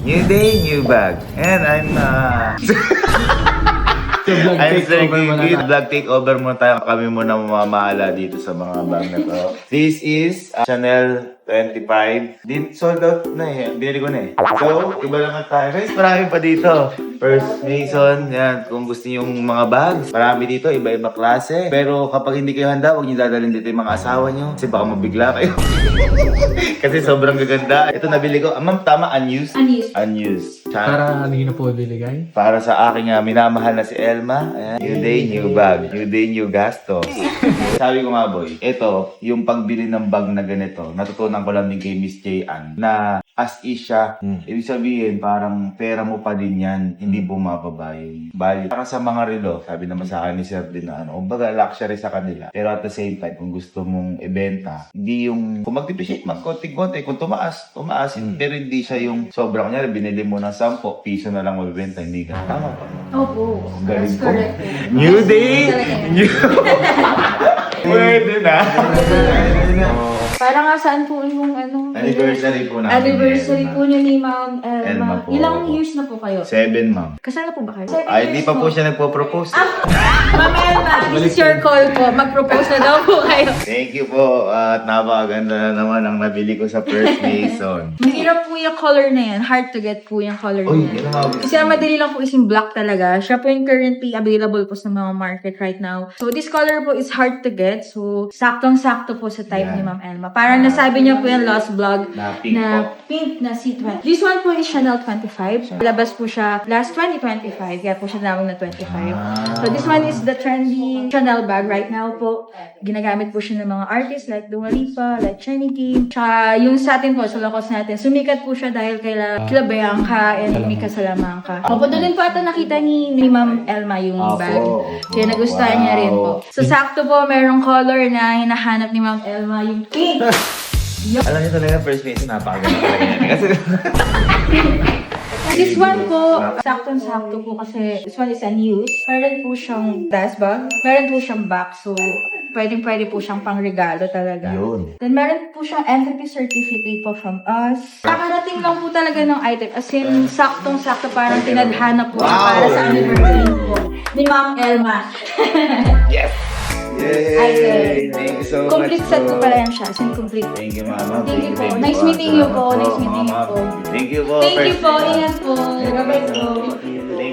New day, new bag. And I'm I'm Sir Gigi. Vlog takeover muna tayo. Kami muna mamamahala dito sa mga bag na to. This is Chanel 25. Sold out na eh. Binili ko na eh. So, iba lang tayo. Guys, marami pa dito. First Mason, yan. Kung gusto niyo yung mga bags, marami dito. Iba-iba klase. Pero kapag hindi kayo handa, huwag niyo dadalhin dito yung mga asawa niyo. Kasi baka mabigla kayo. Kasi sobrang gaganda. Ito nabili ko. Ma'am, tama, unused? Unused. Para ano yun na po biligay? Para sa aking minamahal na si Elma. Ayan. New day, new bag. New day, new gastos. Sabi ko nga boy, ito, yung pagbili ng bag na ganito, natutunan ko lang din kay Miss J. Ann, na as is siya. Ibig sabihin, parang pera mo pa din yan, hindi bumababa yung value. Para sa mga relo, sabi naman sa akin ni Sir din na kumbaga luxury sa kanila. Pero at the same time, kung gusto mong ibenta, hindi yung, kung mag-depreciate man, konti-konti, kung tumaas, pero hindi siya yung sobrang, kunyari, binili mo ng 10 piso na lang mabibenta, hindi ka. Tama pa. Opo. Galing That's ko. correct. New day! New... Pwede na. Para nga saan po yung ano? Anniversary po namin. Anniversary po niyo ni Ma'am Elma Elma. po. Ilang years na po kayo? 7, ma'am. Kasal na po ba kayo? Ay, hindi pa po siya nagpo-propose. Ma'am Elma, this is your call po. Mag-propose na daw po kayo. Thank you po. At napakaganda na naman ang nabili ko sa First Mason. Mahirap po yung color na yan. Hard to get po yung color Uy, na yan. yun ang mga Kasi ang madali lang po is yung black talaga. Siya po yung currently available po sa mga market right now. So this color po is hard to get. So saktong-sakto po sa type Yeah. ni Ma'am Elma. Parang nasabi niya po yung last vlog Na pink po. pink na C20. This one po is Chanel 25. Labas po siya last 2025. Kaya po siya namang na 25. So this one is the trendy Chanel bag right now po. Ginagamit po siya ng mga artists like Dua Lipa, like Trinity. Tsaka yung sa atin po, sa Locos natin, sumikat po siya dahil kila Bianca and Mika Salamanca. Opo, doon din po ata nakita ni Ma'am Elma yung bag. Kaya nagustuhan niya rin po. So sakto po, merong color na hinahanap ni Ma'am Elma, yung pink. Alam niyo talaga, First Mason, napakaganda talaga yan. Kasi... This one po, saktong-sakto po kasi this one is unused. Meron po siyang dust bag. Meron po siyang box. So, pwede po siyang pangregalo talaga. Yun. Then, meron po siyang entity certificate po from us. Kakarating lang po talaga ng item. As in, saktong-sakto parang tinadhana po siya para sa anniversary po ni Ma'am Elma. Yes! Yay! Thank you so much. Complete set po pala yan siya. As in, complete. Thank you, Mama. Thank you po. Nice meeting you po. Nice meeting you po. Thank you po. Thank you First po. Mason. Ingat po. Bye-bye po.